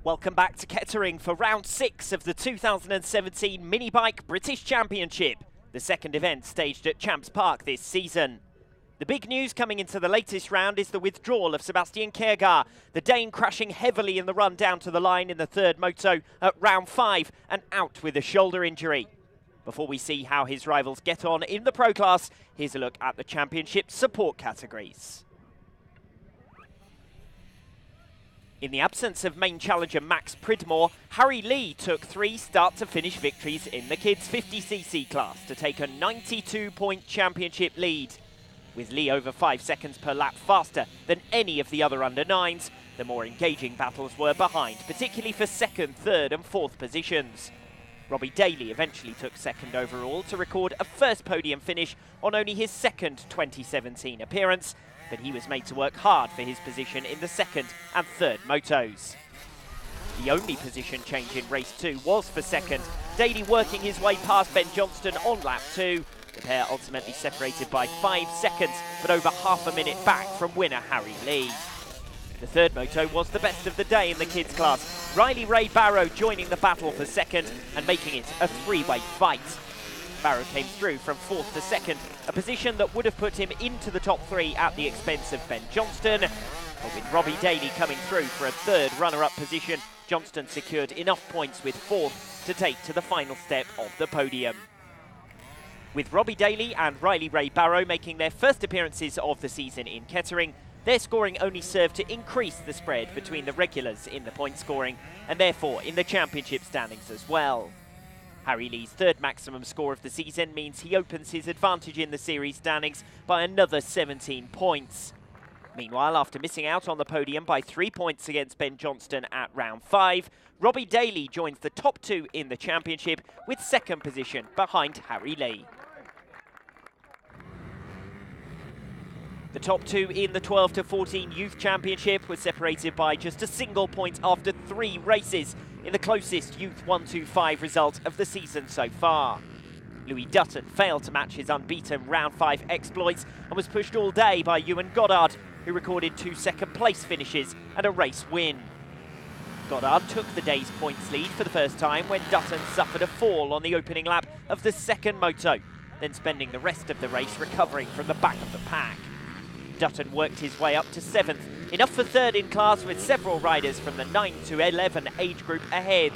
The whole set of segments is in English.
Welcome back to Kettering for round 6 of the 2017 Minibike British Championship, the second event staged at Champs Park this season. The big news coming into the latest round is the withdrawal of Sebastian Kjærgaard, the Dane crashing heavily in the run down to the line in the third moto at round 5 and out with a shoulder injury. Before we see how his rivals get on in the pro class, here's a look at the championship support categories. In the absence of main challenger Max Pridmore, Harry Lee took 3 start-to-finish victories in the kids 50cc class to take a 92-point championship lead. With Lee over 5 seconds per lap faster than any of the other under-9s, the more engaging battles were behind, particularly for 2nd, 3rd and 4th positions. Robbie Daly eventually took 2nd overall to record a first podium finish on only his 2nd 2017 appearance, but he was made to work hard for his position in the 2nd and 3rd motos. The only position change in race 2 was for 2nd, Daly working his way past Ben Johnston on lap 2. The pair ultimately separated by 5 seconds, but over half a minute back from winner Harry Lee. The 3rd moto was the best of the day in the kids class, Riley Ray Barrow joining the battle for 2nd and making it a 3-way fight. Barrow came through from 4th to 2nd, a position that would have put him into the top 3 at the expense of Ben Johnston. But with Robbie Daly coming through for a 3rd runner-up position, Johnston secured enough points with 4th to take to the final step of the podium. With Robbie Daly and Riley Ray Barrow making their first appearances of the season in Kettering, their scoring only served to increase the spread between the regulars in the point scoring and therefore in the championship standings as well. Harry Lee's 3rd maximum score of the season means he opens his advantage in the series standings by another 17 points. Meanwhile, after missing out on the podium by 3 points against Ben Johnston at round 5, Robbie Daly joins the top 2 in the championship with 2nd position behind Harry Lee. The top 2 in the 12 to 14 Youth Championship was separated by just a single point after 3 races in the closest Youth 125 result of the season so far. Louis Dutton failed to match his unbeaten round 5 exploits and was pushed all day by Ewan Goddard, who recorded 2 second-place finishes and a race win. Goddard took the day's points lead for the first time when Dutton suffered a fall on the opening lap of the 2nd moto, then spending the rest of the race recovering from the back of the pack. Dutton worked his way up to 7th, enough for 3rd in class with several riders from the 9 to 11 age group ahead.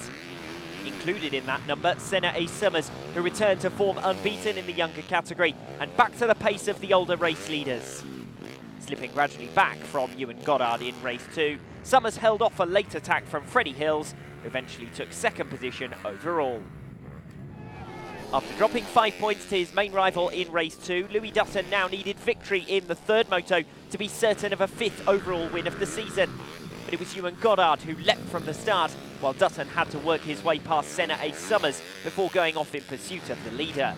Included in that number, Senna A. Summers, who returned to form unbeaten in the younger category and back to the pace of the older race leaders. Slipping gradually back from Ewan Goddard in race 2, Summers held off a late attack from Freddie Hills, who eventually took 2nd position overall. After dropping 5 points to his main rival in race 2, Louis Dutton now needed victory in the 3rd moto to be certain of a 5th overall win of the season. But it was Ewan Goddard who leapt from the start, while Dutton had to work his way past Senna A. Summers before going off in pursuit of the leader.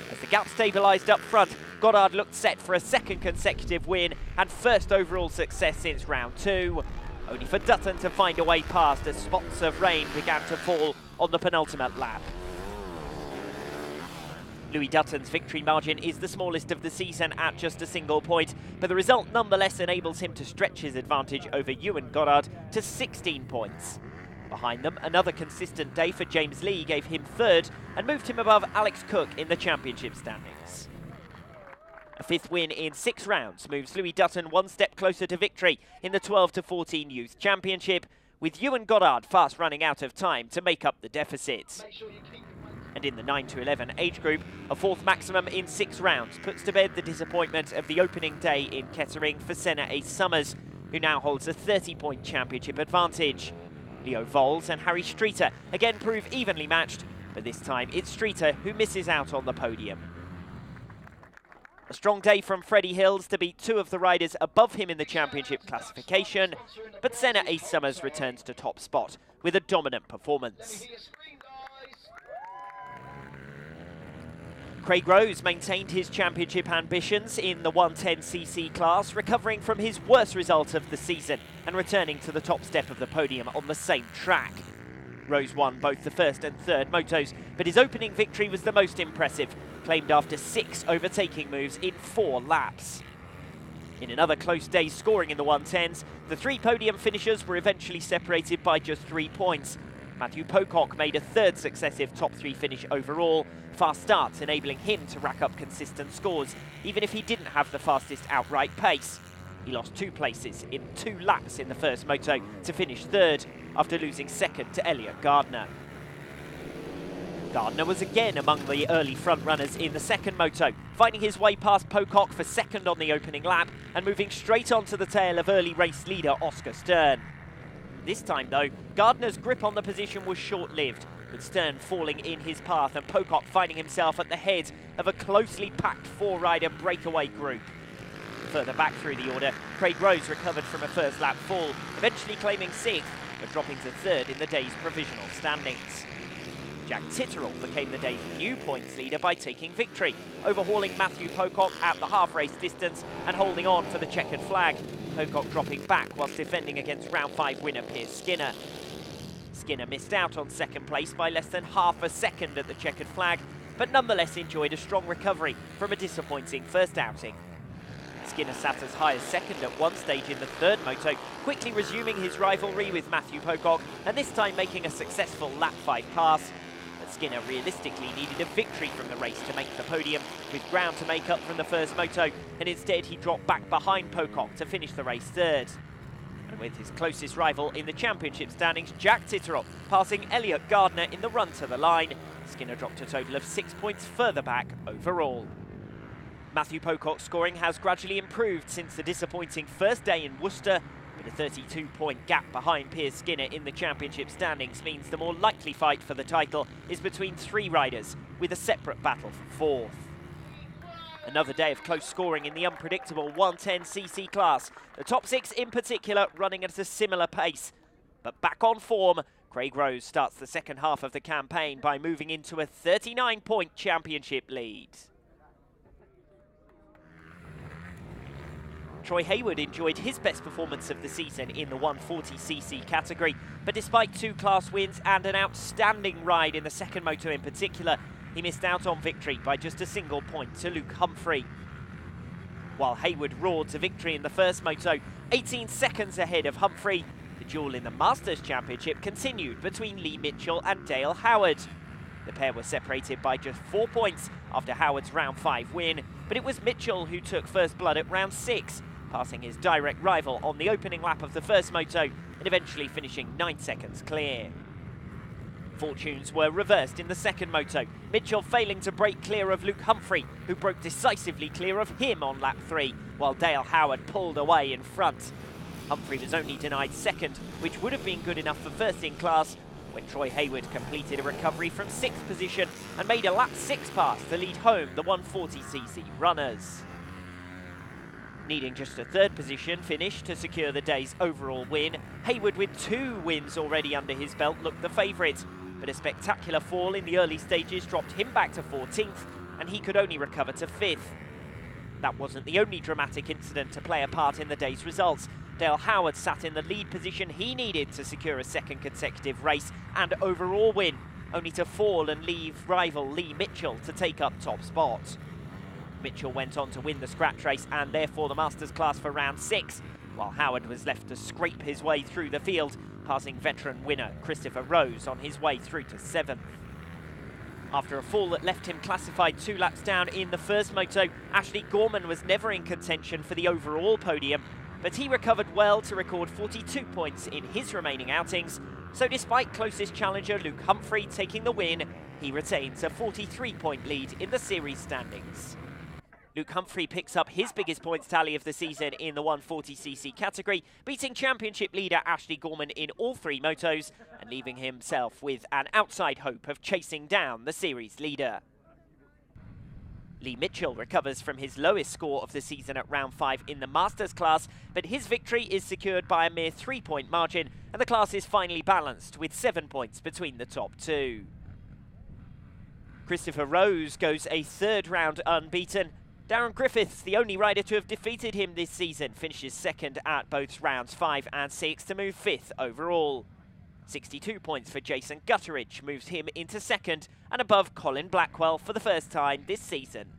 As the gap stabilised up front, Goddard looked set for a 2nd consecutive win and 1st overall success since round 2, only for Dutton to find a way past as spots of rain began to fall on the penultimate lap. Louis Dutton's victory margin is the smallest of the season at just a single point, but the result nonetheless enables him to stretch his advantage over Ewan Goddard to 16 points. Behind them, another consistent day for James Lee gave him 3rd and moved him above Alex Cook in the championship standings. A 5th win in 6 rounds moves Louis Dutton 1 step closer to victory in the 12 to 14 Youth Championship, with Ewan Goddard fast running out of time to make up the deficit. And in the 9 to 11 age group, a 4th maximum in 6 rounds puts to bed the disappointment of the opening day in Kettering for Senna A. Summers, who now holds a 30-point championship advantage. Leo Vols and Harry Streeter again prove evenly matched, but this time it's Streeter who misses out on the podium. A strong day from Freddie Hills to beat 2 of the riders above him in the championship classification, but Senna A. Summers returns to top spot with a dominant performance. Craig Rose maintained his championship ambitions in the 110cc class, recovering from his worst result of the season and returning to the top step of the podium on the same track. Rose won both the 1st and 3rd motos, but his opening victory was the most impressive, claimed after 6 overtaking moves in 4 laps. In another close day's scoring in the 110s, the three podium finishers were eventually separated by just 3 points. Matthew Pocock made a third successive top 3 finish overall, fast starts enabling him to rack up consistent scores, even if he didn't have the fastest outright pace. He lost 2 places in 2 laps in the first moto to finish third, after losing second to Elliot Gardner. Gardner was again among the early front runners in the second moto, finding his way past Pocock for second on the opening lap and moving straight onto the tail of early race leader Oscar Stern. This time though, Gardner's grip on the position was short-lived, with Stern falling in his path and Pocock finding himself at the head of a closely packed 4-rider breakaway group. Further back through the order, Craig Rose recovered from a first lap fall, eventually claiming 6th, but dropping to 3rd in the day's provisional standings. Jack Titterell became the day's new points leader by taking victory, overhauling Matthew Pocock at the half-race distance and holding on for the checkered flag. Pocock dropping back whilst defending against round 5 winner Piers Skinner. Skinner missed out on second place by less than half a second at the checkered flag, but nonetheless enjoyed a strong recovery from a disappointing first outing. Skinner sat as high as second at one stage in the third moto, quickly resuming his rivalry with Matthew Pocock and this time making a successful lap 5 pass. Skinner realistically needed a victory from the race to make the podium, with ground to make up from the first moto, and instead he dropped back behind Pocock to finish the race third. And with his closest rival in the championship standings, Jack Titterell, passing Elliot Gardner in the run to the line, Skinner dropped a total of 6 points further back overall. Matthew Pocock's scoring has gradually improved since the disappointing first day in Worcester, but a 32-point gap behind Piers Skinner in the championship standings means the more likely fight for the title is between 3 riders, with a separate battle for 4th. Another day of close scoring in the unpredictable 110cc class, the top 6 in particular running at a similar pace. But back on form, Craig Rose starts the second half of the campaign by moving into a 39-point championship lead. Troy Hayward enjoyed his best performance of the season in the 140cc category, but despite 2 class wins and an outstanding ride in the second moto in particular, he missed out on victory by just a single point to Luke Humphrey. While Hayward roared to victory in the first moto, 18 seconds ahead of Humphrey, the duel in the Masters Championship continued between Lee Mitchell and Dale Howard. The pair were separated by just 4 points after Howard's round 5 win, but it was Mitchell who took first blood at round 6, passing his direct rival on the opening lap of the first moto and eventually finishing 9 seconds clear. Fortunes were reversed in the second moto, Mitchell failing to break clear of Luke Humphrey, who broke decisively clear of him on lap 3, while Dale Howard pulled away in front. Humphrey was only denied second, which would have been good enough for first in class, when Troy Hayward completed a recovery from 6th position and made a lap 6 pass to lead home the 140cc runners. Needing just a 3rd position finish to secure the day's overall win, Hayward, with 2 wins already under his belt, looked the favourite, but a spectacular fall in the early stages dropped him back to 14th, and he could only recover to 5th. That wasn't the only dramatic incident to play a part in the day's results. Dale Howard sat in the lead position he needed to secure a 2nd consecutive race and overall win, only to fall and leave rival Lee Mitchell to take up top spot. Mitchell went on to win the scratch race and therefore the Masters class for round 6, while Howard was left to scrape his way through the field, passing veteran winner Christopher Rose on his way through to 7th. After a fall that left him classified 2 laps down in the first moto, Ashley Gorman was never in contention for the overall podium, but he recovered well to record 42 points in his remaining outings, so despite closest challenger Luke Humphrey taking the win, he retains a 43-point lead in the series standings. Luke Humphrey picks up his biggest points tally of the season in the 140cc category, beating championship leader Ashley Gorman in all 3 motos and leaving himself with an outside hope of chasing down the series leader. Lee Mitchell recovers from his lowest score of the season at round 5 in the Masters class, but his victory is secured by a mere 3-point margin, and the class is finally balanced with 7 points between the top 2. Christopher Rose goes a 3rd round unbeaten. Darren Griffiths, the only rider to have defeated him this season, finishes 2nd at both rounds 5 and 6 to move 5th overall. 62 points for Jason Gutteridge moves him into 2nd and above Colin Blackwell for the first time this season.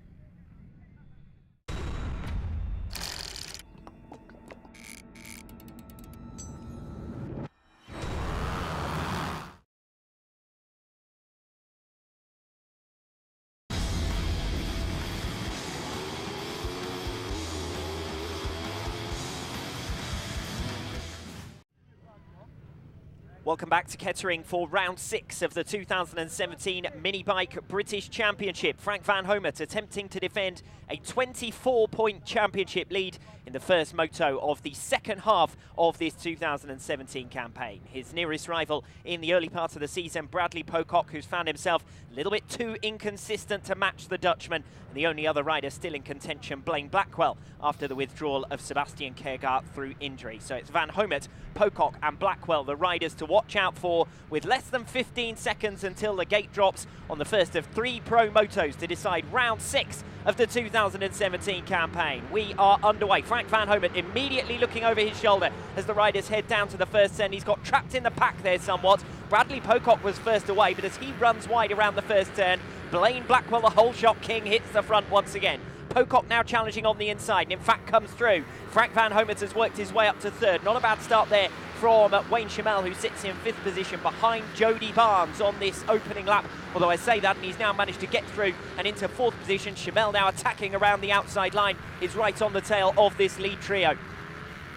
Welcome back to Kettering for round 6 of the 2017 Minibike British Championship. Frank van Homert attempting to defend a 24-point championship lead in the first moto of the second half of this 2017 campaign. His nearest rival in the early part of the season, Bradley Pocock, who's found himself a little bit too inconsistent to match the Dutchman. And the only other rider still in contention, Blaine Blackwell, after the withdrawal of Sebastian Kjærgaard through injury. So it's Van Homert, Pocock and Blackwell, the riders to watch out for, with less than 15 seconds until the gate drops on the first of 3 pro motos to decide round 6 of the 2017 campaign. We are underway. Frank van Homert immediately looking over his shoulder as the riders head down to the first turn. He's got trapped in the pack there somewhat. Bradley Pocock was first away, but as he runs wide around the first turn, Blaine Blackwell, the whole shot king, hits the front once again. Pocock now challenging on the inside, and in fact comes through. Frank van Homert has worked his way up to third. Not a bad start there from Wayne Chamel, who sits in 5th position behind Jody Barnes on this opening lap. Although I say that, and he's now managed to get through and into 4th position. Chamel now attacking around the outside line, is right on the tail of this lead trio.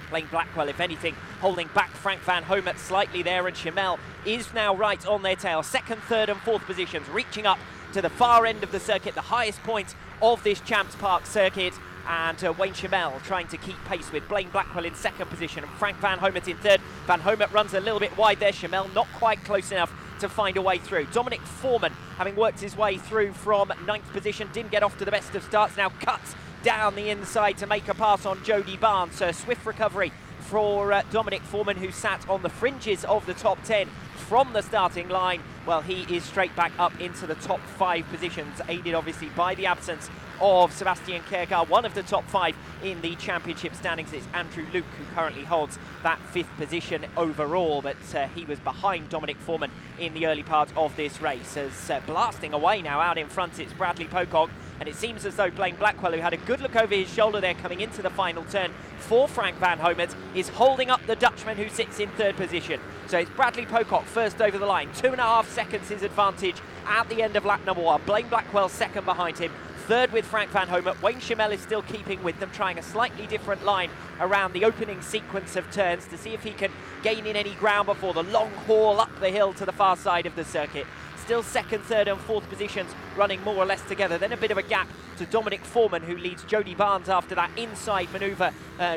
Blaine Blackwell, if anything, holding back Frank van Homert slightly there, and Chamel is now right on their tail. 2nd, 3rd and 4th positions, reaching up to the far end of the circuit, the highest point of this Champs Park circuit. And Wayne Chamel trying to keep pace with Blaine Blackwell in 2nd position and Frank van Homert in 3rd. Van Homert runs a little bit wide there. Chamel not quite close enough to find a way through. Dominic Foreman, having worked his way through from 9th position, didn't get off to the best of starts, now cuts down the inside to make a pass on Jody Barnes. So a swift recovery for Dominic Foreman, who sat on the fringes of the top 10 from the starting line. Well, he is straight back up into the top 5 positions, aided obviously by the absence of Sebastian Kjærgaard. One of the top 5 in the championship standings is Andrew Luke, who currently holds that 5th position overall, but he was behind Dominic Foreman in the early part of this race. As blasting away now out in front, it's Bradley Pocock, and it seems as though Blaine Blackwell, who had a good look over his shoulder there coming into the final turn for Frank van Homert, is holding up the Dutchman, who sits in 3rd position. So it's Bradley Pocock first over the line, 2.5 seconds his advantage at the end of lap number 1. Blaine Blackwell second behind him, third with Frank van Homert. Wayne Chamel is still keeping with them, trying a slightly different line around the opening sequence of turns to see if he can gain in any ground before the long haul up the hill to the far side of the circuit. Still 2nd, 3rd and 4th positions running more or less together. Then a bit of a gap to Dominic Foreman, who leads Jody Barnes after that inside manoeuvre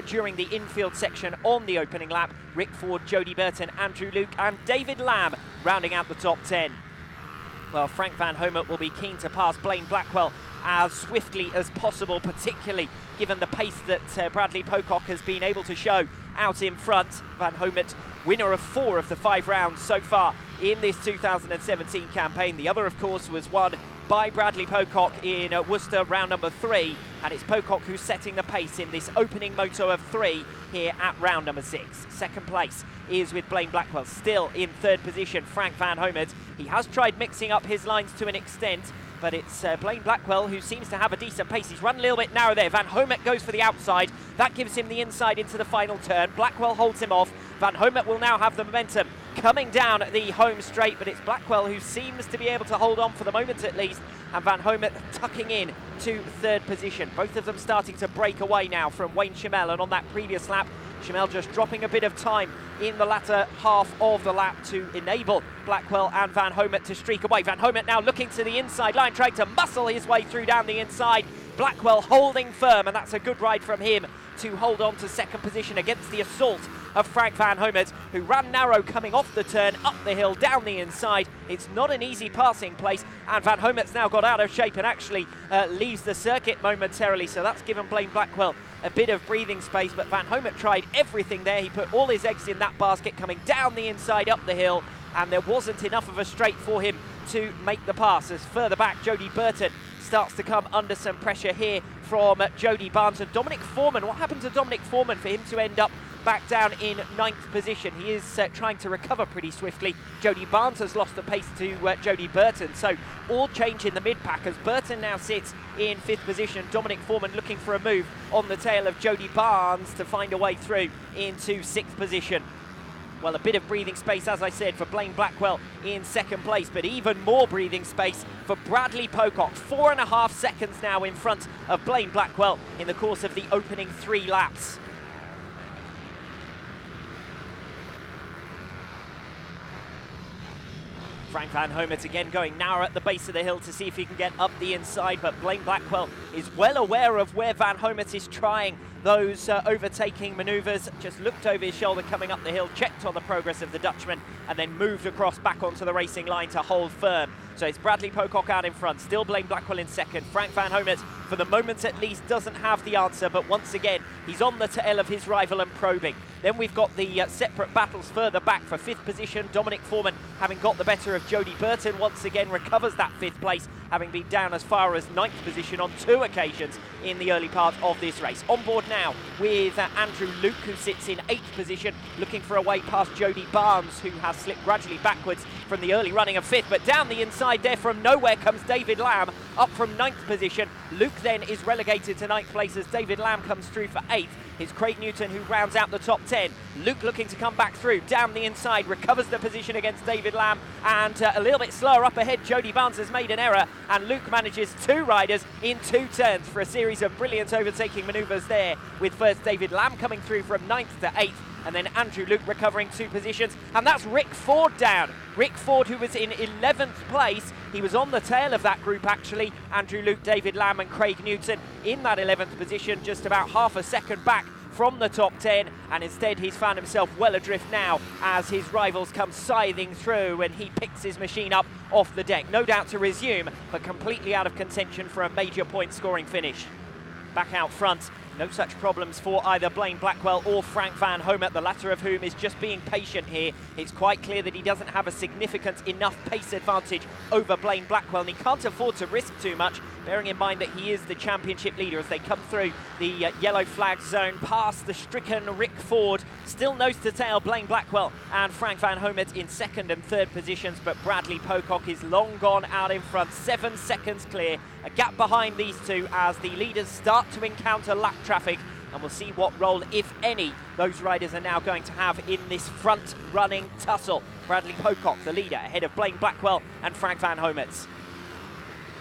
during the infield section on the opening lap. Rick Ford, Jody Burton, Andrew Luke and David Lamb rounding out the top 10. Well, Frank van Homert will be keen to pass Blaine Blackwell as swiftly as possible, particularly given the pace that Bradley Pocock has been able to show out in front. Van Homert, winner of 4 of the 5 rounds so far in this 2017 campaign. The other, of course, was won by Bradley Pocock in Worcester, round number 3, and it's Pocock who's setting the pace in this opening moto of 3 here at round number 6. 2nd place is with Blaine Blackwell, still in 3rd position. Frank van Homert, he has tried mixing up his lines to an extent, but it's Blaine Blackwell who seems to have a decent pace. He's run a little bit narrow there. Van Homert goes for the outside. That gives him the inside into the final turn. Blackwell holds him off. Van Homert will now have the momentum coming down the home straight, but it's Blackwell who seems to be able to hold on for the moment at least, and Van Homert tucking in to 3rd position. Both of them starting to break away now from Wayne Chamel, and on that previous lap, Chamel just dropping a bit of time in the latter half of the lap to enable Blackwell and Van Homert to streak away. Van Homert now looking to the inside line, trying to muscle his way through down the inside. Blackwell holding firm, and that's a good ride from him to hold on to 2nd position against the assault of Frank van Homert, who ran narrow coming off the turn, up the hill, down the inside. It's not an easy passing place, and Van Homert's now got out of shape and actually leaves the circuit momentarily, so that's given Blaine Blackwell a bit of breathing space, but Van Homert tried everything there. He put all his eggs in that basket, coming down the inside, up the hill, and there wasn't enough of a straight for him to make the pass. As further back, Jody Burton starts to come under some pressure here from Jody Barnes. And Dominic Foreman, what happened to Dominic Foreman for him to end up back down in 9th position? He is trying to recover pretty swiftly. Jody Barnes has lost the pace to Jody Burton, so all change in the mid-pack as Burton now sits in 5th position. Dominic Foreman looking for a move on the tail of Jody Barnes to find a way through into 6th position. Well, a bit of breathing space, as I said, for Blaine Blackwell in 2nd place, but even more breathing space for Bradley Pocock. 4.5 seconds now in front of Blaine Blackwell in the course of the opening 3 laps. Frank van Homert again going narrow at the base of the hill to see if he can get up the inside, but Blaine Blackwell is well aware of where van Homert is trying those overtaking manoeuvres. Just looked over his shoulder coming up the hill, checked on the progress of the Dutchman, and then moved across back onto the racing line to hold firm. So it's Bradley Pocock out in front, still Blaine Blackwell in second. Frank van Homert, for the moment at least, doesn't have the answer, but once again, he's on the tail of his rival and probing. Then we've got the separate battles further back for 5th position. Dominic Foreman, having got the better of Jody Burton, once again recovers that 5th place, having been down as far as 9th position on 2 occasions in the early part of this race. On board now with Andrew Luke, who sits in 8th position, looking for a way past Jody Barnes, who has slipped gradually backwards from the early running of 5th, but down the inside there from nowhere comes David Lamb, up from 9th position. Luke then is relegated to 9th place as David Lamb comes through for 8th. It's Craig Newton who rounds out the top 10. Luke looking to come back through, down the inside, recovers the position against David Lamb, and a little bit slower up ahead. Jody Barnes has made an error, and Luke manages 2 riders in 2 turns for a series of brilliant overtaking manoeuvres there, with first David Lamb coming through from 9th to 8th, and then Andrew Luke recovering 2 positions, and that's Rick Ford down. Rick Ford, who was in 11th place, he was on the tail of that group actually. Andrew Luke, David Lamb and Craig Newton in that 11th position, just about half a second back from the top 10, and instead he's found himself well adrift now as his rivals come scything through and he picks his machine up off the deck. No doubt to resume, but completely out of contention for a major point scoring finish. Back out front, no such problems for either Blaine Blackwell or Frank van Homert, the latter of whom is just being patient here. It's quite clear that he doesn't have a significant enough pace advantage over Blaine Blackwell, and he can't afford to risk too much, bearing in mind that he is the championship leader as they come through the yellow flag zone past the stricken Rick Ford. Still nose to tail Blaine Blackwell and Frank van Homert in 2nd and 3rd positions, but Bradley Pocock is long gone out in front, 7 seconds clear. A gap behind these two as the leaders start to encounter lap traffic, and we'll see what role, if any, those riders are now going to have in this front-running tussle. Bradley Pocock, the leader, ahead of Blaine Blackwell and Frank van Homert.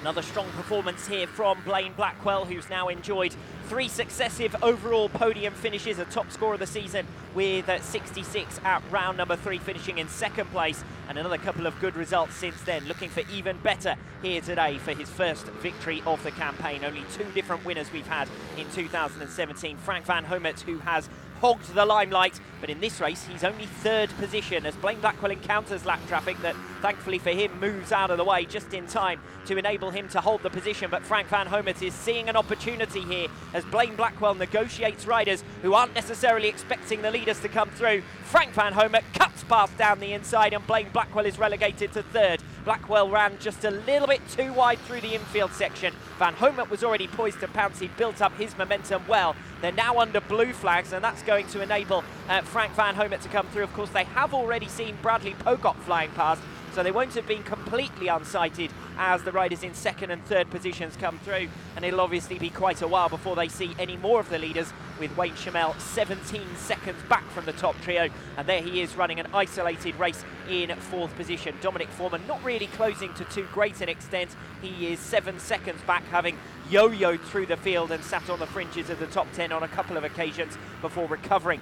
Another strong performance here from Blaine Blackwell, who's now enjoyed 3 successive overall podium finishes, a top score of the season with 66 at round number 3, finishing in 2nd place, and another couple of good results since then. Looking for even better here today for his first victory of the campaign. Only 2 different winners we've had in 2017. Frank van Homert, who has hogged the limelight, but in this race he's only 3rd position as Blaine Blackwell encounters lap traffic that thankfully for him moves out of the way just in time to enable him to hold the position. But Frank van Homert is seeing an opportunity here as Blaine Blackwell negotiates riders who aren't necessarily expecting the leaders to come through. Frank van Homert cuts past down the inside and Blaine Blackwell is relegated to 3rd. Blackwell ran just a little bit too wide through the infield section. Van Homert was already poised to pounce. He built up his momentum well. They're now under blue flags, and that's going to enable Frank van Homert to come through. Of course, they have already seen Bradley Pocock flying past, so they won't have been completely unsighted as the riders in 2nd and 3rd positions come through, and it'll obviously be quite a while before they see any more of the leaders, with Wayne Chamel 17 seconds back from the top trio, and there he is running an isolated race in 4th position. Dominic Foreman not really closing to too great an extent. He is 7 seconds back, having yo-yoed through the field and sat on the fringes of the top 10 on a couple of occasions before recovering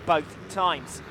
both times.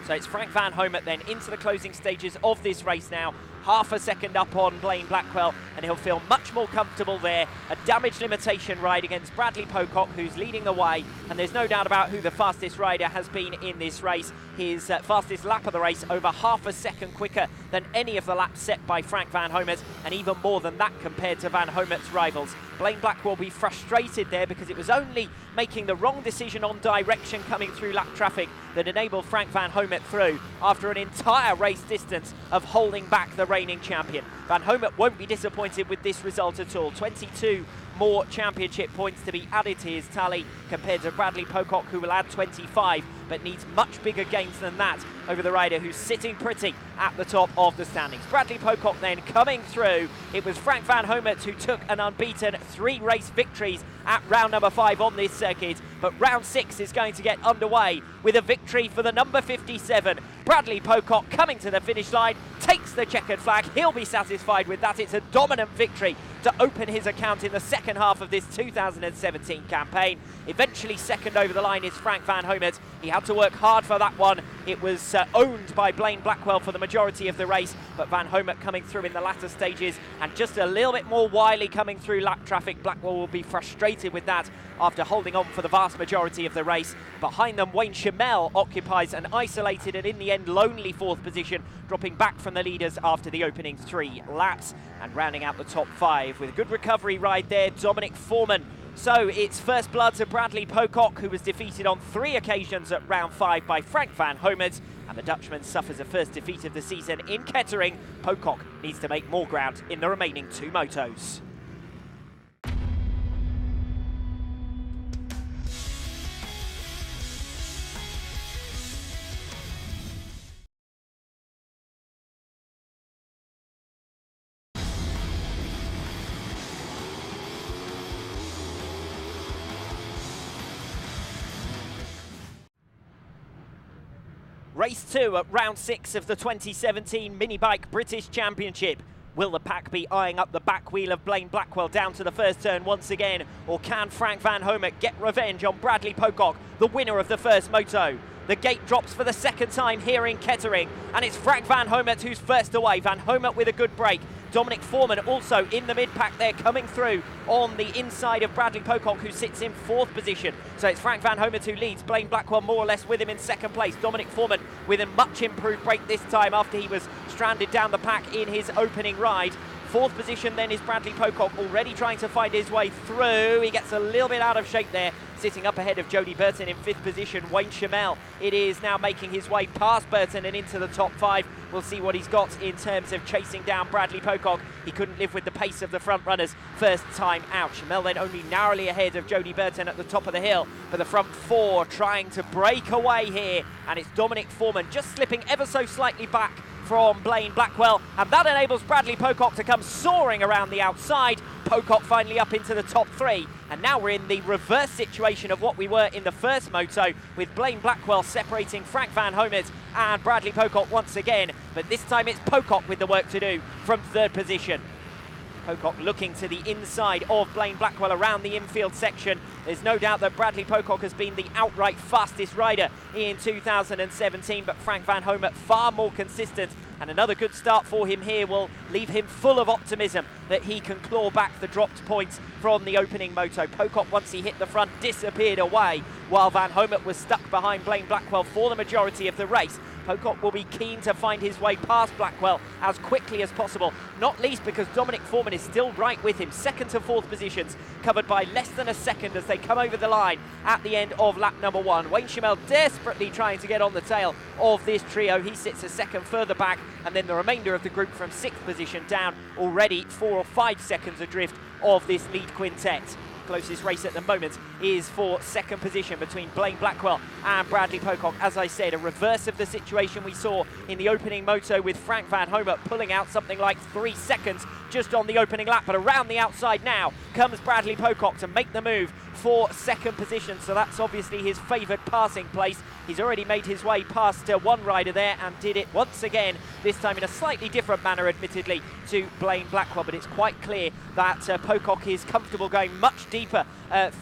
So it's Frank van Homert then into the closing stages of this race now. Half a second up on Blaine Blackwell, and he'll feel much more comfortable there. A damage limitation ride against Bradley Pocock, who's leading the way, and there's no doubt about who the fastest rider has been in this race. His fastest lap of the race over half a second quicker than any of the laps set by Frank van Homert, and even more than that compared to van Homert's rivals. Blaine Blackwell will be frustrated there because it was only making the wrong decision on direction coming through lap traffic that enabled Frank van Homert through after an entire race distance of holding back the reigning champion. Van Homert won't be disappointed with this result at all. 22 more championship points to be added to his tally compared to Bradley Pocock, who will add 25, but needs much bigger gains than that over the rider who's sitting pretty at the top of the standings. Bradley Pocock then coming through. It was Frank van Homert who took an unbeaten 3 race victories at round number 5 on this circuit, but round 6 is going to get underway with a victory for the number 57. Bradley Pocock coming to the finish line, takes the checkered flag. He'll be satisfied with that. It's a dominant victory to open his account in the second half of this 2017 campaign. Eventually second over the line is Frank van Homert. He had to work hard for that one. It was owned by Blaine Blackwell for the majority of the race, but van Homert coming through in the latter stages and just a little bit more wily coming through lap traffic. Blackwell will be frustrated with that after holding on for the vast majority of the race. Behind them, Wayne Chamel occupies an isolated and in the end lonely fourth position, dropping back from the leaders after the opening 3 laps. And rounding out the top 5 with a good recovery ride there, Dominic Foreman. So it's first blood to Bradley Pocock, who was defeated on 3 occasions at round 5 by Frank van Homert. And the Dutchman suffers a first defeat of the season in Kettering. Pocock needs to make more ground in the remaining 2 motos. Race 2 at round 6 of the 2017 Minibike British Championship. Will the pack be eyeing up the back wheel of Blaine Blackwell down to the first turn once again? Or can Frank van Homert get revenge on Bradley Pocock, the winner of the first moto? The gate drops for the second time here in Kettering, and it's Frank van Homert who's first away. Van Homert with a good break. Dominic Foreman also in the mid-pack there, coming through on the inside of Bradley Pocock, who sits in 4th position. So it's Frank van Homert who leads. Blaine Blackwell more or less with him in 2nd place. Dominic Foreman with a much improved break this time after he was stranded down the pack in his opening ride. 4th position then is Bradley Pocock, already trying to find his way through. He gets a little bit out of shape there, sitting up ahead of Jody Burton in 5th position. Wayne Chamel, it is now making his way past Burton and into the top 5. We'll see what he's got in terms of chasing down Bradley Pocock. He couldn't live with the pace of the front runners first time out. Chamel then only narrowly ahead of Jody Burton at the top of the hill, but the front 4 trying to break away here, and it's Dominic Foreman just slipping ever so slightly back from Blaine Blackwell, and that enables Bradley Pocock to come soaring around the outside. Pocock finally up into the top 3, and now we're in the reverse situation of what we were in the first moto, with Blaine Blackwell separating Frank van Homert and Bradley Pocock once again, but this time it's Pocock with the work to do from 3rd position. Pocock looking to the inside of Blaine Blackwell around the infield section. There's no doubt that Bradley Pocock has been the outright fastest rider in 2017, but Frank van Homert far more consistent, and another good start for him here will leave him full of optimism that he can claw back the dropped points from the opening moto. Pocock, once he hit the front, disappeared away, while van Homert was stuck behind Blaine Blackwell for the majority of the race. Pocock will be keen to find his way past Blackwell as quickly as possible, not least because Dominic Foreman is still right with him. 2nd to 4th positions covered by less than a second as they come over the line at the end of lap number 1. Wayne Chamel desperately trying to get on the tail of this trio. He sits a second further back, and then the remainder of the group from 6th position down, already 4 or 5 seconds adrift of this lead quintet. Closest race at the moment is for 2nd position between Blaine Blackwell and Bradley Pocock. As I said, a reverse of the situation we saw in the opening moto, with Frank van Homert pulling out something like 3 seconds just on the opening lap. But around the outside now comes Bradley Pocock to make the move for 2nd position, so that's obviously his favoured passing place. He's already made his way past one rider there and did it once again, this time in a slightly different manner, admittedly, to Blaine Blackwell. But it's quite clear that Pocock is comfortable going much deeper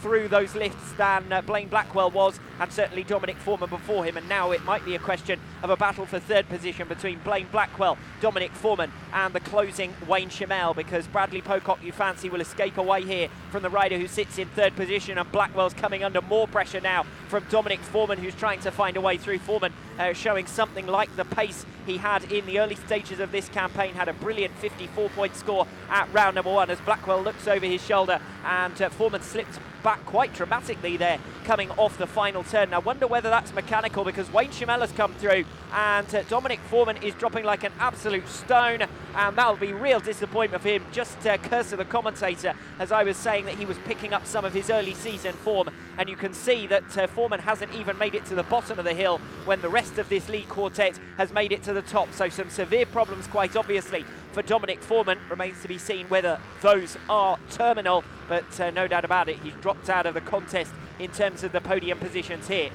through those lifts than Blaine Blackwell was, and certainly Dominic Foreman before him. And now it might be a question of a battle for 3rd position between Blaine Blackwell, Dominic Foreman and the closing Wayne Chamel, because Bradley Pocock, you fancy, will escape away here from the rider who sits in 3rd position, and Blackwell's coming under more pressure now from Dominic Foreman, who's trying to find a way through. Foreman showing something like the pace he had in the early stages of this campaign. Had a brilliant 54-point score at round number 1 as Blackwell looks over his shoulder, and Foreman slipped back quite dramatically there coming off the final turn. I wonder whether that's mechanical, because Wayne Chamel has come through and Dominic Foreman is dropping like an absolute stone, and that'll be real disappointment for him. Just curse of the commentator, as I was saying that he was picking up some of his early season form, and you can see that Foreman hasn't even made it to the bottom of the hill when the rest of this lead quartet has made it to the top. So some severe problems quite obviously for Dominic Foreman. Remains to be seen whether those are terminal, but no doubt about it, he's dropped out of the contest in terms of the podium positions here.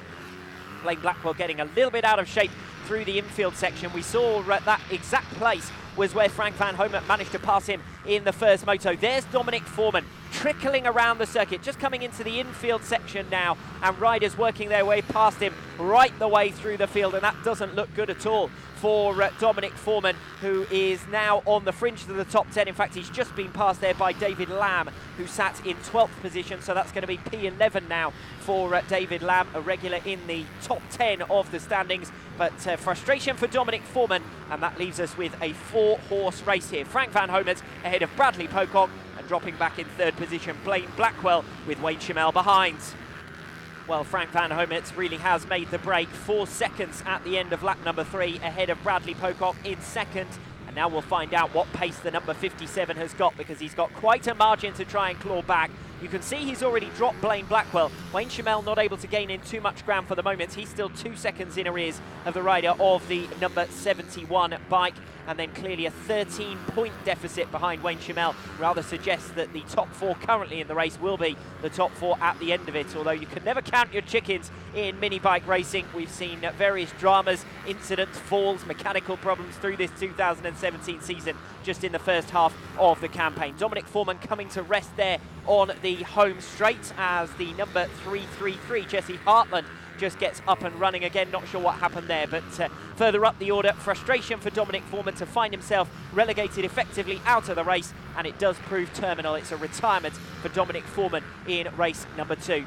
Blaine Blackwell getting a little bit out of shape through the infield section. We saw that exact place was where Frank van Homert managed to pass him in the first moto. There's Dominic Foreman trickling around the circuit, just coming into the infield section now, and riders working their way past him right the way through the field, and that doesn't look good at all for Dominic Foreman, who is now on the fringe of the top 10. In fact, he's just been passed there by David Lamb, who sat in 12th position, so that's going to be P11 now for David Lamb, a regular in the top 10 of the standings. But frustration for Dominic Foreman, and that leaves us with a 4-horse race here. Frank Van Homert ahead of Bradley Pocock, and dropping back in 3rd position, Blaine Blackwell with Wayne Schimmel behind. Well, Frank Van Homert really has made the break. 4 seconds at the end of lap number 3 ahead of Bradley Pocock in 2nd. And now we'll find out what pace the number 57 has got, because he's got quite a margin to try and claw back. You can see he's already dropped Blaine Blackwell. Wayne Schimmel not able to gain in too much ground for the moment. He's still 2 seconds in arrears of the rider of the number 71 bike. And then clearly a 13-point deficit behind Wayne Schimmel rather suggests that the top 4 currently in the race will be the top 4 at the end of it. Although you can never count your chickens in mini bike racing. We've seen various dramas, incidents, falls, mechanical problems through this 2017 season just in the first half of the campaign. Dominic Foreman coming to rest there on the home straight as the number 333, Jesse Hartland, just gets up and running again. Not sure what happened there, but further up the order, frustration for Dominic Foreman to find himself relegated effectively out of the race, and it does prove terminal. It's a retirement for Dominic Foreman in race number 2.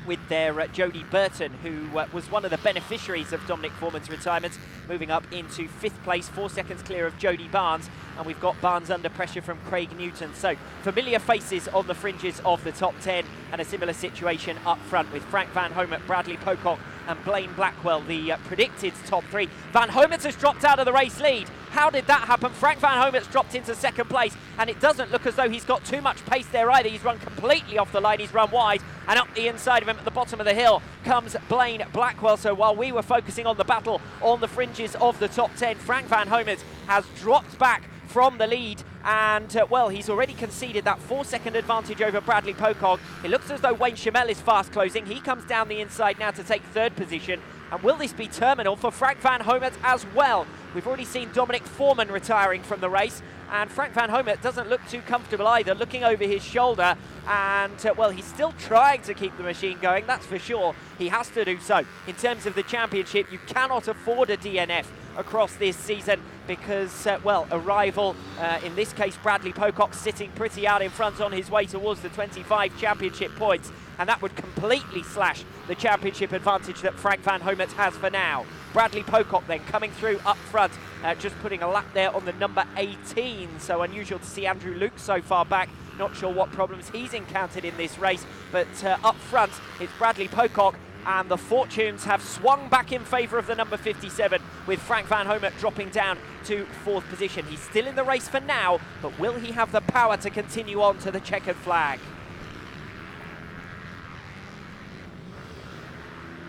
With their Jody Burton, who was one of the beneficiaries of Dominic Foreman's retirement, moving up into 5th place, 4 seconds clear of Jody Barnes, and we've got Barnes under pressure from Craig Newton. So familiar faces on the fringes of the top 10, and a similar situation up front with Frank Van Homert, Bradley Pocock and Blaine Blackwell, the predicted top 3. Van Homert has dropped out of the race lead. How did that happen? Frank Van Homert's dropped into 2nd place, and it doesn't look as though he's got too much pace there either. He's run completely off the line, he's run wide, and up the inside of him at the bottom of the hill comes Blaine Blackwell. So while we were focusing on the battle on the fringes of the top 10, Frank Van Homert has dropped back from the lead, and well, he's already conceded that 4-second advantage over Bradley Pocock. It looks as though Wayne Schimmel is fast closing. He comes down the inside now to take 3rd position. And will this be terminal for Frank Van Homert as well? We've already seen Dominic Foreman retiring from the race, and Frank Van Homert doesn't look too comfortable either, looking over his shoulder, and well, he's still trying to keep the machine going, that's for sure. He has to do so. In terms of the championship, you cannot afford a DNF across this season because, well, a rival, in this case Bradley Pocock, sitting pretty out in front on his way towards the 25 championship points, and that would completely slash the championship advantage that Frank Van Homert has for now. Bradley Pocock then coming through up front, just putting a lap there on the number 18, so unusual to see Andrew Luke so far back. Not sure what problems he's encountered in this race, but up front it's Bradley Pocock, and the fortunes have swung back in favour of the number 57, with Frank Van Homert dropping down to 4th position. He's still in the race for now, but will he have the power to continue on to the checkered flag?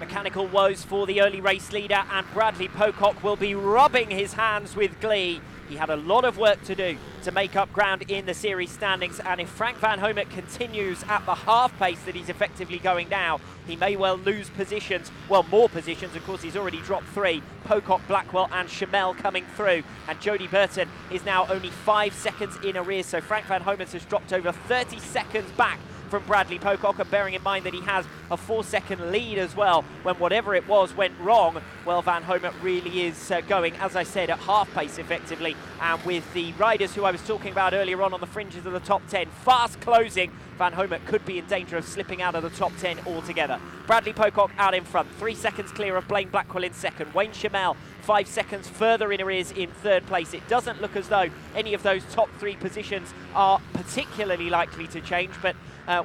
Mechanical woes for the early race leader, and Bradley Pocock will be rubbing his hands with glee. He had a lot of work to do to make up ground in the series standings, and if Frank Van Homert continues at the half pace that he's effectively going now, he may well lose positions, well, more positions. Of course, he's already dropped 3, Pocock, Blackwell and Schimmel coming through, and Jody Burton is now only 5 seconds in arrears, so Frank Van Homert has dropped over 30 seconds back from Bradley Pocock, and bearing in mind that he has a 4-second lead as well when whatever it was went wrong. Well, Van Homert really is going, as I said, at half pace effectively, and with the riders who I was talking about earlier on the fringes of the top 10 fast closing, Van Homert could be in danger of slipping out of the top 10 altogether. Bradley Pocock out in front, 3 seconds clear of Blaine Blackwell in 2nd. Wayne Schimmel 5 seconds further in arrears in 3rd place. It doesn't look as though any of those top 3 positions are particularly likely to change, but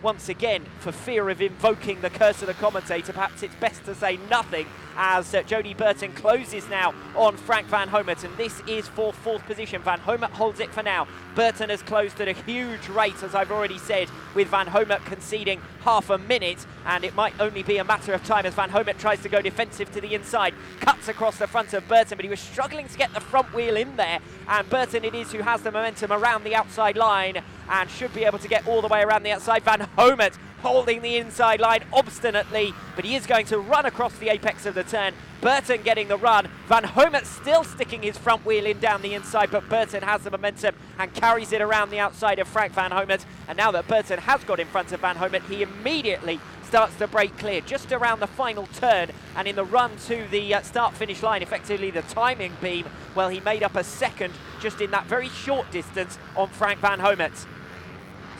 once again, for fear of invoking the curse of the commentator, perhaps it's best to say nothing as Jody Burton closes now on Frank Van Homert, and this is for 4th position. Van Homert holds it for now. Burton has closed at a huge rate, as I've already said, with Van Homert conceding half a minute, and it might only be a matter of time as Van Homert tries to go defensive to the inside, cuts across the front of Burton, but he was struggling to get the front wheel in there, and Burton it is who has the momentum around the outside line and should be able to get all the way around the outside. Van Homert holding the inside line obstinately, but he is going to run across the apex of the turn. Burton getting the run. Van Homet still sticking his front wheel in down the inside, but Burton has the momentum and carries it around the outside of Frank Van Homet. And now that Burton has got in front of Van Homet, he immediately starts to break clear just around the final turn, and in the run to the start-finish line, effectively the timing beam, well, he made up a second just in that very short distance on Frank Van Homet.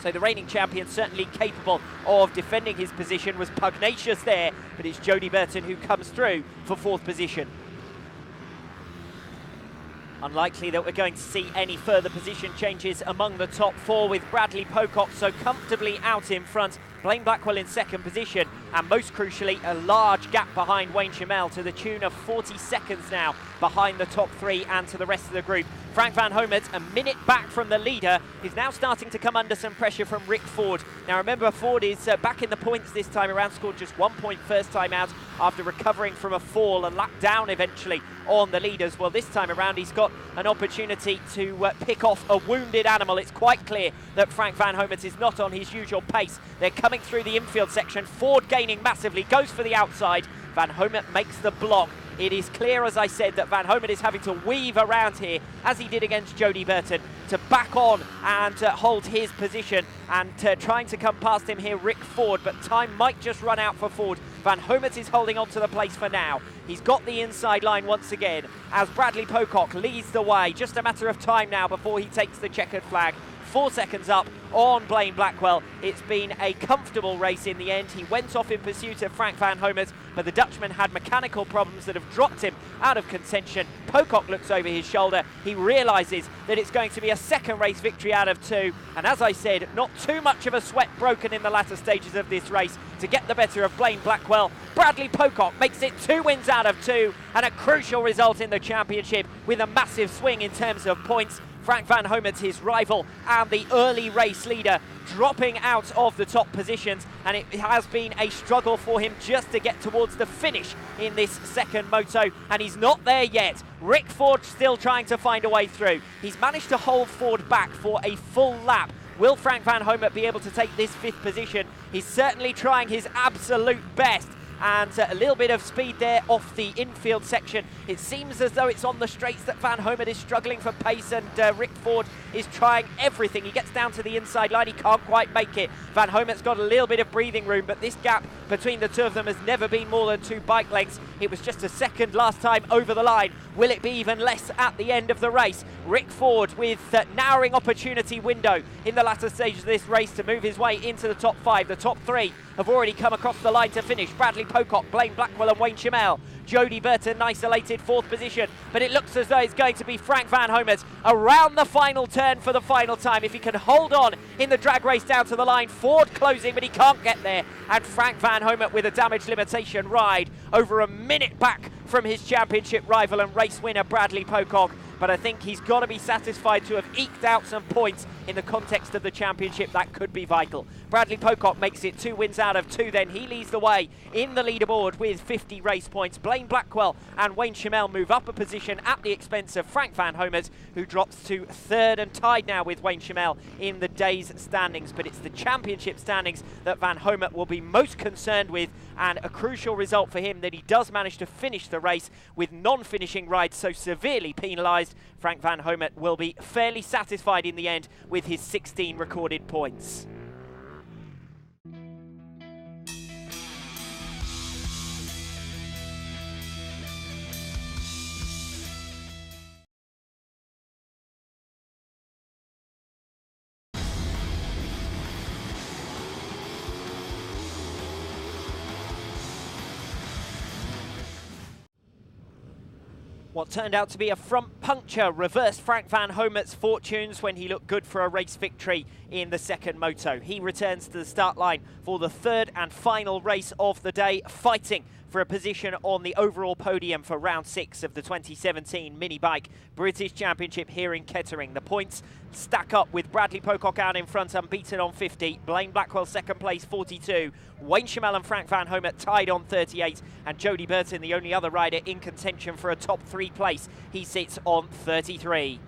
So the reigning champion certainly capable of defending his position, was pugnacious there, but it's Jody Burton who comes through for fourth position. Unlikely that we're going to see any further position changes among the top four, with Bradley Pocock so comfortably out in front, Blaine Blackwell in second position, and most crucially a large gap behind Wayne Chamel to the tune of 40 seconds now behind the top three and to the rest of the group. Frank Van Homet, a minute back from the leader, is now starting to come under some pressure from Rick Ford. Now remember, Ford is back in the points this time around, scored just 1 point first time out after recovering from a fall and lapped down eventually on the leaders. Well, this time around he's got an opportunity to pick off a wounded animal. It's quite clear that Frank Van Homet is not on his usual pace. They're coming through the infield section. Ford gaining massively, goes for the outside. Van Homet makes the block. It is clear, as I said, that Van Homet is having to weave around here, as he did against Jody Burton, to back on and hold his position, and trying to come past him here, Rick Ford, but time might just run out for Ford. Van Homet is holding on to the place for now. He's got the inside line once again, as Bradley Pocock leads the way. Just a matter of time now before he takes the checkered flag. 4 seconds up on Blaine Blackwell. It's been a comfortable race in the end. He went off in pursuit of Frank Van Homet, but the Dutchman had mechanical problems that have dropped him out of contention. Pocock looks over his shoulder. He realises that it's going to be a second race victory out of two. And as I said, not too much of a sweat broken in the latter stages of this race to get the better of Blaine Blackwell. Bradley Pocock makes it 2 wins out of 2 and a crucial result in the championship with a massive swing in terms of points. Frank Van Homet, his rival and the early race leader, dropping out of the top positions, and it has been a struggle for him just to get towards the finish in this second moto, and he's not there yet. Rick Ford still trying to find a way through. He's managed to hold Ford back for a full lap. Will Frank Van Homet be able to take this fifth position? He's certainly trying his absolute best. And a little bit of speed there off the infield section. It seems as though it's on the straights that Van Homet is struggling for pace, and Rick Ford is trying everything. He gets down to the inside line, he can't quite make it. Van Homet's got a little bit of breathing room, but this gap between the two of them has never been more than 2 bike lengths. It was just a second last time over the line. Will it be even less at the end of the race? Rick Ford with narrowing opportunity window in the latter stages of this race to move his way into the top 5. The top 3 have already come across the line to finish. Bradley Pocock, Blaine Blackwell and Wayne Chamel. Jody Burton isolated 4th position, but it looks as though it's going to be Frank Van Homet around the final turn for the final time. If he can hold on in the drag race down to the line, Ford closing, but he can't get there. And Frank Van Homet with a damage limitation ride over a minute back from his championship rival and race winner Bradley Pocock. But I think he's got to be satisfied to have eked out some points in the context of the championship. That could be vital. Bradley Pocock makes it 2 wins out of 2 then. He leads the way in the leaderboard with 50 race points. Blaine Blackwell and Wayne Chamel move up a position at the expense of Frank Van Homet, who drops to 3rd and tied now with Wayne Chamel in the day's standings. But it's the championship standings that Van Homet will be most concerned with, and a crucial result for him that he does manage to finish the race with non-finishing rides so severely penalised. Frank Van Homet will be fairly satisfied in the end with his 16 recorded points. What turned out to be a front puncture reversed Frank Van Homet's fortunes when he looked good for a race victory in the second moto. He returns to the start line for the 3rd and final race of the day, fighting for a position on the overall podium for round 6 of the 2017 Minibike British Championship here in Kettering. The points stack up with Bradley Pocock out in front, unbeaten on 50. Blaine Blackwell second place, 42. Wayne Chamel and Frank Van Homet tied on 38. And Jody Burton, the only other rider in contention for a top 3 place, he sits on 33.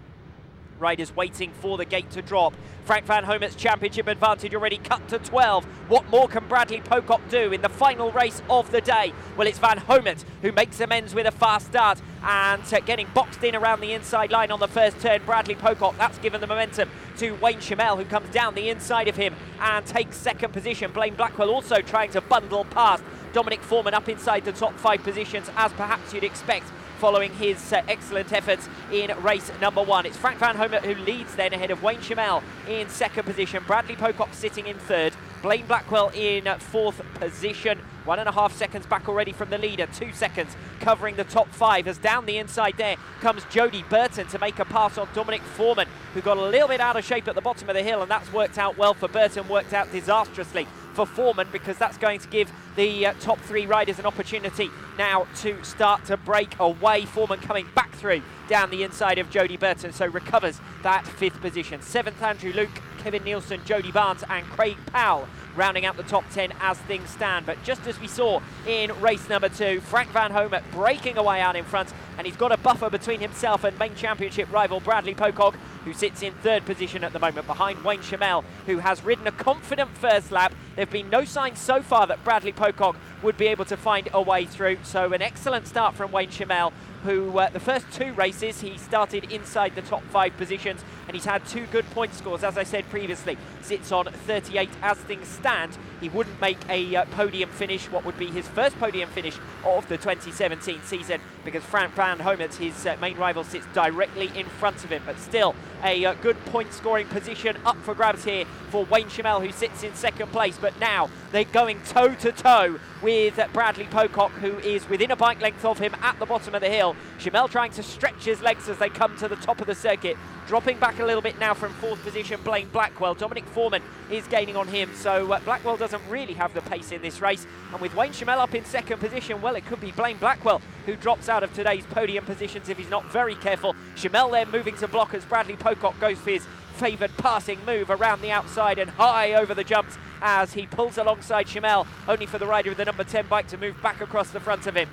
Riders waiting for the gate to drop. Frank Van Homet's championship advantage already cut to 12. What more can Bradley Pocock do in the final race of the day? Well, it's Van Homet who makes amends with a fast start and getting boxed in around the inside line on the first turn. Bradley Pocock, that's given the momentum to Wayne Chamel, who comes down the inside of him and takes second position. Blaine Blackwell also trying to bundle past Dominic Foreman up inside the top 5 positions, as perhaps you'd expect following his excellent efforts in race number 1. It's Frank Van Homet who leads then ahead of Wayne Chamel in second position. Bradley Pocock sitting in third. Blaine Blackwell in 4th position. 1.5 seconds back already from the leader. 2 seconds covering the top 5. As down the inside there comes Jody Burton to make a pass on Dominic Foreman, who got a little bit out of shape at the bottom of the hill, and that's worked out well for Burton, worked out disastrously for Foreman, because that's going to give the top 3 riders an opportunity now to start to break away. Foreman coming back through down the inside of Jody Burton, so recovers that 5th position. 7th, Andrew Luke, Kevin Nielsen, Jody Barnes and Craig Powell rounding out the top 10 as things stand. But just as we saw in race number 2, Frank Van Homet breaking away out in front, and he's got a buffer between himself and main championship rival Bradley Pocock, who sits in 3rd position at the moment behind Wayne Chamel, who has ridden a confident first lap. There have been no signs so far that Bradley Pocock would be able to find a way through, so an excellent start from Wayne Chamel, who the first 2 races he started inside the top 5 positions, and he's had 2 good point scores. As I said previously, sits on 38 as things stand. He wouldn't make a podium finish, what would be his first podium finish of the 2017 season, because Frank Van Homet, his main rival, sits directly in front of him. But still a good point scoring position up for grabs here for Wayne Chamel, who sits in 2nd place. But now they're going toe to toe with Bradley Pocock, who is within a bike length of him at the bottom of the hill. Chamel trying to stretch his legs as they come to the top of the circuit, dropping back a little bit now from 4th position Blaine Blackwell. Dominic Foreman is gaining on him, so Blackwell doesn't really have the pace in this race. And with Wayne Chamel up in 2nd position, well, it could be Blaine Blackwell who drops out of today's podium positions if he's not very careful. Chamel then moving to block as Bradley Pocock goes for his favoured passing move around the outside and high over the jumps as he pulls alongside Chamel, only for the rider of the number 10 bike to move back across the front of him.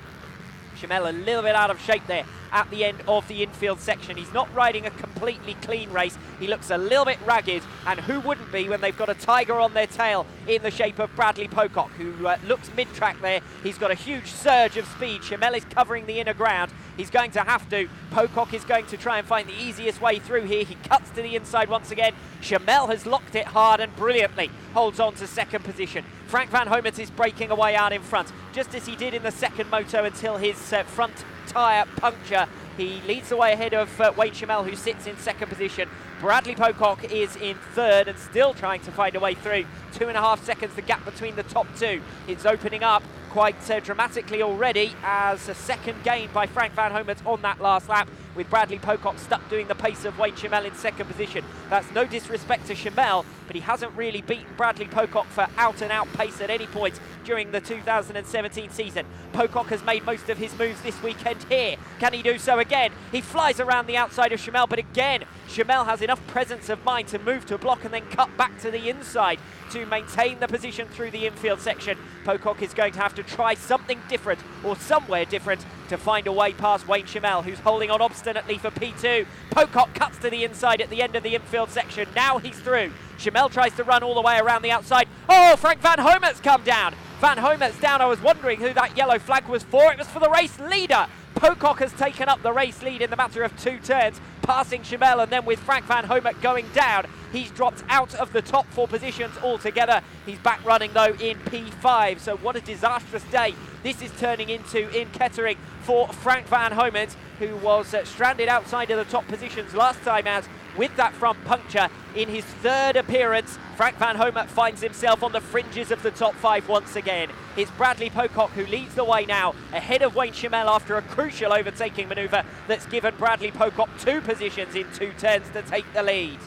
Chamel a little bit out of shape there at the end of the infield section. He's not riding a completely clean race. He looks a little bit ragged, and who wouldn't be when they've got a tiger on their tail in the shape of Bradley Pocock, who looks mid-track there. He's got a huge surge of speed. Chamel is covering the inner ground. He's going to have to. Pocock is going to try and find the easiest way through here. He cuts to the inside once again. Chamel has locked it hard and brilliantly holds on to 2nd position. Frank Van Homet is breaking away out in front, just as he did in the 2nd moto until his front tyre puncture. He leads the way ahead of Wayne Chamel, who sits in 2nd position. Bradley Pocock is in 3rd and still trying to find a way through. 2.5 seconds the gap between the top 2. It's opening up quite dramatically already as a 2nd gain by Frank Van Homet on that last lap, with Bradley Pocock stuck doing the pace of Wayne Chamel in 2nd position. That's no disrespect to Chamel, but he hasn't really beaten Bradley Pocock for out-and-out pace at any point during the 2017 season. Pocock has made most of his moves this weekend here. Can he do so again? He flies around the outside of Chamel, but again, Chamel has enough presence of mind to move to block and then cut back to the inside to maintain the position through the infield section. Pocock is going to have to try something different, or somewhere different, to find a way past Wayne Chamel, who's holding on obstinately for P2. Pocock cuts to the inside at the end of the infield section. Now he's through. Chamel tries to run all the way around the outside. Oh, Frank Van Homet's come down. Van Homet's down. I was wondering who that yellow flag was for. It was for the race leader. Pocock has taken up the race lead in the matter of 2 turns, passing Chamel, and then with Frank Van Homet going down, he's dropped out of the top 4 positions altogether. He's back running though in P5, so what a disastrous day this is turning into in Kettering for Frank Van Homet, who was stranded outside of the top positions last time out with that front puncture. In his 3rd appearance, Frank Van Homet finds himself on the fringes of the top 5 once again. It's Bradley Pocock who leads the way now, ahead of Wayne Chamel after a crucial overtaking manoeuvre that's given Bradley Pocock 2 positions in 2 turns to take the lead.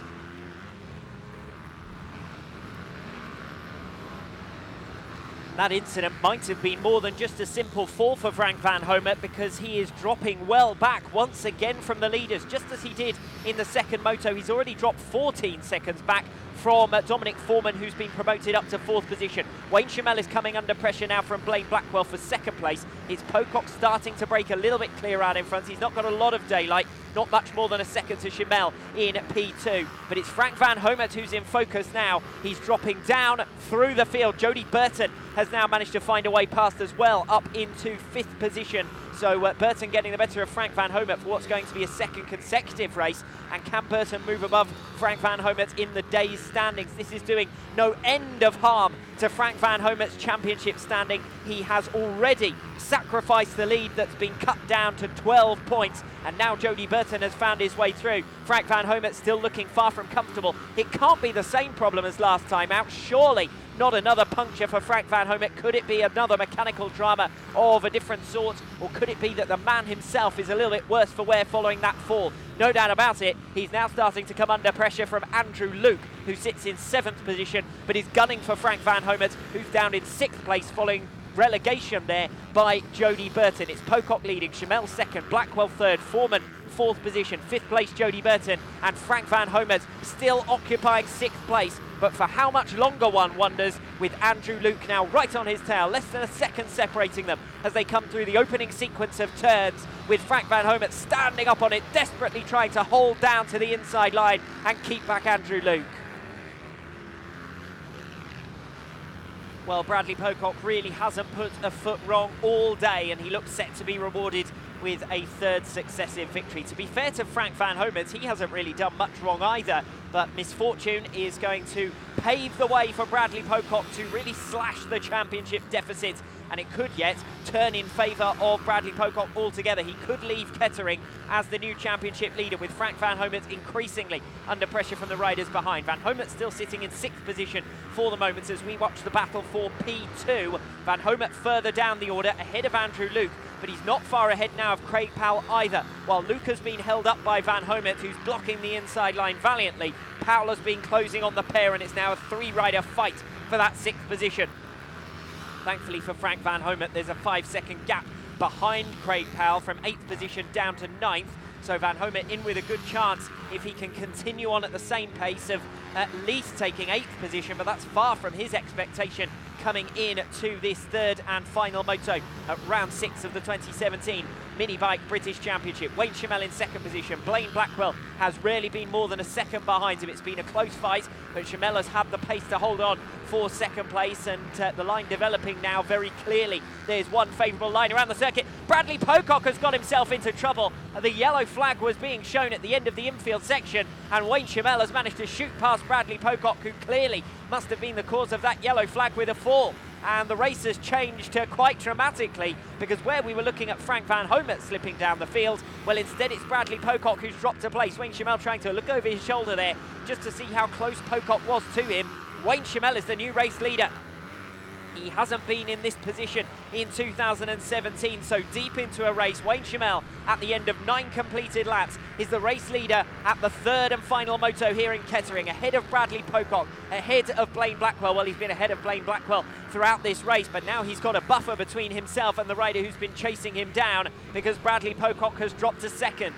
That incident might have been more than just a simple fall for Frank Van Homet, because he is dropping well back once again from the leaders, just as he did in the 2nd moto. He's already dropped 14 seconds back from Dominic Foreman, who's been promoted up to 4th position. Wayne Chamel is coming under pressure now from Blaine Blackwell for 2nd place. It's Pocock starting to break a little bit clear out in front. He's not got a lot of daylight, not much more than a second to Chamel in P2. But it's Frank Van Homert who's in focus now. He's dropping down through the field. Jody Burton has now managed to find a way past as well, up into 5th position. So Burton getting the better of Frank Van Homert for what's going to be a 2nd consecutive race. And can Burton move above Frank Van Homert in the day's standings? This is doing no end of harm to Frank Van Homert's championship standing. He has already sacrificed the lead that's been cut down to 12 points. And now Jody Burton has found his way through. Frank Van Homert still looking far from comfortable. It can't be the same problem as last time out, surely. Not another puncture for Frank Van Homert. Could it be another mechanical drama of a different sort? Or could it be that the man himself is a little bit worse for wear following that fall? No doubt about it. He's now starting to come under pressure from Andrew Luke, who sits in 7th position, but is gunning for Frank Van Homert, who's down in 6th place following relegation there by Jody Burton. It's Pocock leading, Chamel 2nd, Blackwell 3rd, Foreman 4th position, 5th place Jody Burton, and Frank Van Homert still occupying 6th place. But for how much longer, one wonders, with Andrew Luke now right on his tail, less than a second separating them as they come through the opening sequence of turns, with Frank Van Homert standing up on it, desperately trying to hold down to the inside line and keep back Andrew Luke. Well, Bradley Pocock really hasn't put a foot wrong all day, and he looks set to be rewarded with a 3rd successive victory. To be fair to Frank Van Homert, he hasn't really done much wrong either, but misfortune is going to pave the way for Bradley Pocock to really slash the championship deficit, and it could yet turn in favour of Bradley Pocock altogether. He could leave Kettering as the new championship leader, with Frank Van Homert increasingly under pressure from the riders behind. Van Homert still sitting in 6th position for the moment as we watch the battle for P2. Van Homert further down the order, ahead of Andrew Luke, but he's not far ahead now of Craig Powell either. While Luke has been held up by Van Homert, who's blocking the inside line valiantly, Powell has been closing on the pair, and it's now a 3-rider fight for that 6th position. Thankfully for Frank Van Homert, there's a 5-second gap behind Craig Powell from 8th position down to 9th. So Van Homert in with a good chance if he can continue on at the same pace of at least taking 8th position, but that's far from his expectation coming in to this 3rd and final moto at round 6 of the 2017 Minibike British Championship. Wayne Chamel in 2nd position. Blaine Blackwell has rarely been more than a second behind him. It's been a close fight, but Chamel has had the pace to hold on for 2nd place, and the line developing now very clearly. There's one favourable line around the circuit. Bradley Pocock has got himself into trouble. The yellow flag was being shown at the end of the infield section, and Wayne Chamel has managed to shoot past Bradley Pocock, who clearly must have been the cause of that yellow flag with a fall. And the race has changed quite dramatically, because where we were looking at Frank Van Homert slipping down the field, well, instead it's Bradley Pocock who's dropped a place. Wayne Chamel trying to look over his shoulder there just to see how close Pocock was to him. Wayne Chamel is the new race leader. He hasn't been in this position in 2017, so deep into a race, Wayne Chamel, at the end of 9 completed laps, is the race leader at the 3rd and final moto here in Kettering, ahead of Bradley Pocock, ahead of Blaine Blackwell. Well, he's been ahead of Blaine Blackwell throughout this race, but now he's got a buffer between himself and the rider who's been chasing him down, because Bradley Pocock has dropped to 2nd.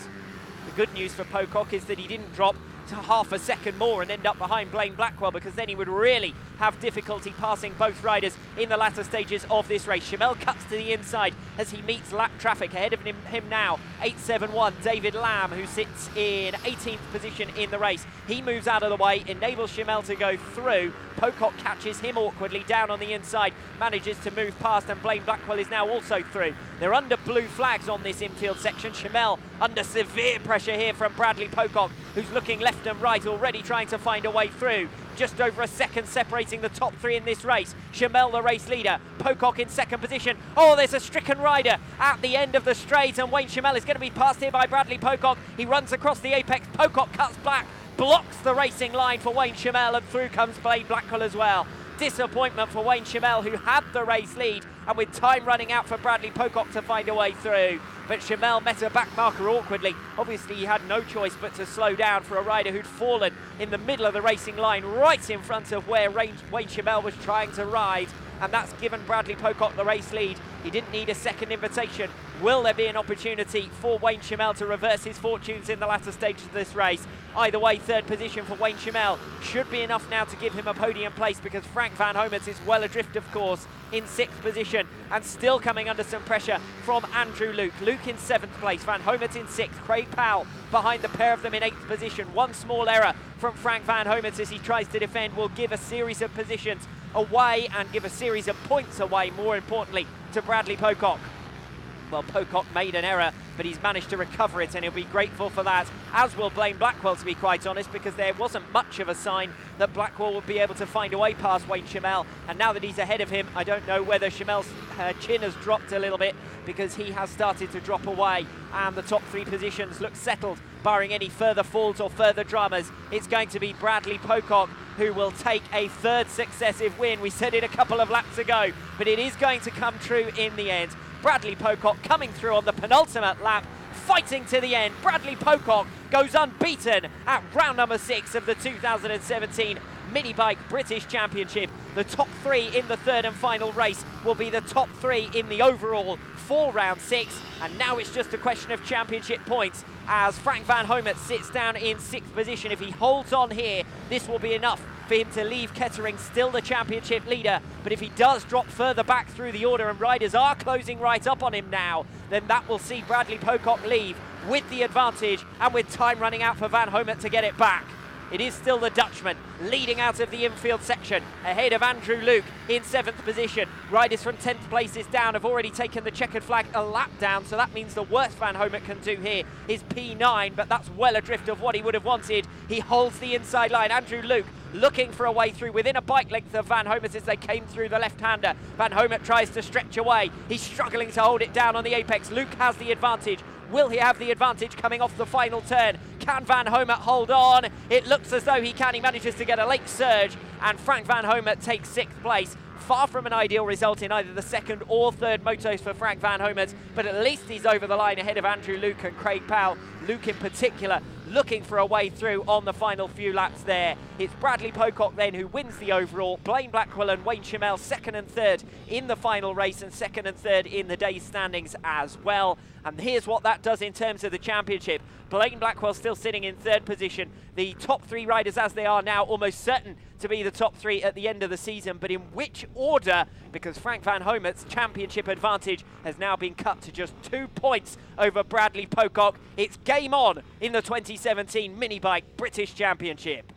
The good news for Pocock is that he didn't drop to half a second more and end up behind Blaine Blackwell, because then he would really have difficulty passing both riders in the latter stages of this race. Chamel cuts to the inside as he meets lap traffic. Ahead of him now, 871, David Lamb, who sits in 18th position in the race. He moves out of the way, enables Chamel to go through. Pocock catches him awkwardly down on the inside, manages to move past, and Blaine Blackwell is now also through. They're under blue flags on this infield section. Chamel under severe pressure here from Bradley Pocock, who's looking left and right, already trying to find a way through. Just over a second separating the top 3 in this race. Chamel the race leader, Pocock in 2nd position. Oh, there's a stricken rider at the end of the straight, and Wayne Chamel is going to be passed here by Bradley Pocock. He runs across the apex. Pocock cuts back, blocks the racing line for Wayne Chamel, and through comes Blaine Blackwell as well. Disappointment for Wayne Chamel, who had the race lead, and with time running out for Bradley Pocock to find a way through. But Chamel met a back marker awkwardly. Obviously he had no choice but to slow down for a rider who'd fallen in the middle of the racing line, right in front of where Wayne Chamel was trying to ride. and that's given Bradley Pocock the race lead. He didn't need a second invitation. Will there be an opportunity for Wayne Schimmel to reverse his fortunes in the latter stages of this race? Either way, third position for Wayne Schimmel should be enough now to give him a podium place, because Frank van Homert is well adrift, of course, in 6th position, and still coming under some pressure from Andrew Luke. Luke in 7th place, Van Homert in 6th, Craig Powell behind the pair of them in 8th position. One small error from Frank van Homert as he tries to defend will give a series of positions away and give a series of points away, more importantly, to Bradley Pocock. Well, Pocock made an error, but he's managed to recover it, and he'll be grateful for that, as will Blaine Blackwell, to be quite honest, because there wasn't much of a sign that Blackwell would be able to find a way past Wayne Schimmel. And now that he's ahead of him, I don't know whether Schimmel's chin has dropped a little bit, because he has started to drop away, and the top 3 positions look settled, barring any further falls or further dramas. It's going to be Bradley Pocock who will take a 3rd successive win. We said it a couple of laps ago, but it is going to come true in the end. Bradley Pocock coming through on the penultimate lap, fighting to the end. Bradley Pocock goes unbeaten at round number 6 of the 2017 Minibike British Championship. The top 3 in the 3rd and final race will be the top 3 in the overall for round 6, and now it's just a question of championship points as Frank van Homert sits down in 6th position. If he holds on here, this will be enough for him to leave Kettering still the championship leader, but if he does drop further back through the order and riders are closing right up on him now, then that will see Bradley Pocock leave with the advantage and with time running out for Van Homert to get it back. It is still the Dutchman leading out of the infield section, ahead of Andrew Luke in 7th position. Riders from 10th places down have already taken the checkered flag a lap down, so that means the worst Van Homert can do here is P9, but that's well adrift of what he would have wanted. He holds the inside line. Andrew Luke looking for a way through within a bike length of Van Homert as they came through the left-hander. Van Homert tries to stretch away. He's struggling to hold it down on the apex. Luke has the advantage. Will he have the advantage coming off the final turn? Can Van Homert hold on? It looks as though he can. He manages to get a late surge, and Frank Van Homert takes 6th place. Far from an ideal result in either the 2nd or 3rd motos for Frank Van Homert, but at least he's over the line ahead of Andrew Luke and Craig Powell. Luke in particular looking for a way through on the final few laps there. It's Bradley Pocock then who wins the overall. Blaine Blackwell and Wayne Schimmel 2nd and 3rd in the final race, and 2nd and 3rd in the day's standings as well. And here's what that does in terms of the championship. Blaine Blackwell still sitting in 3rd position. The top 3 riders as they are now almost certain to be the top 3 at the end of the season, but in which order? Because Frank Van Homert's championship advantage has now been cut to just 2 points over Bradley Pocock. It's game on in the 2017 Minibike British Championship.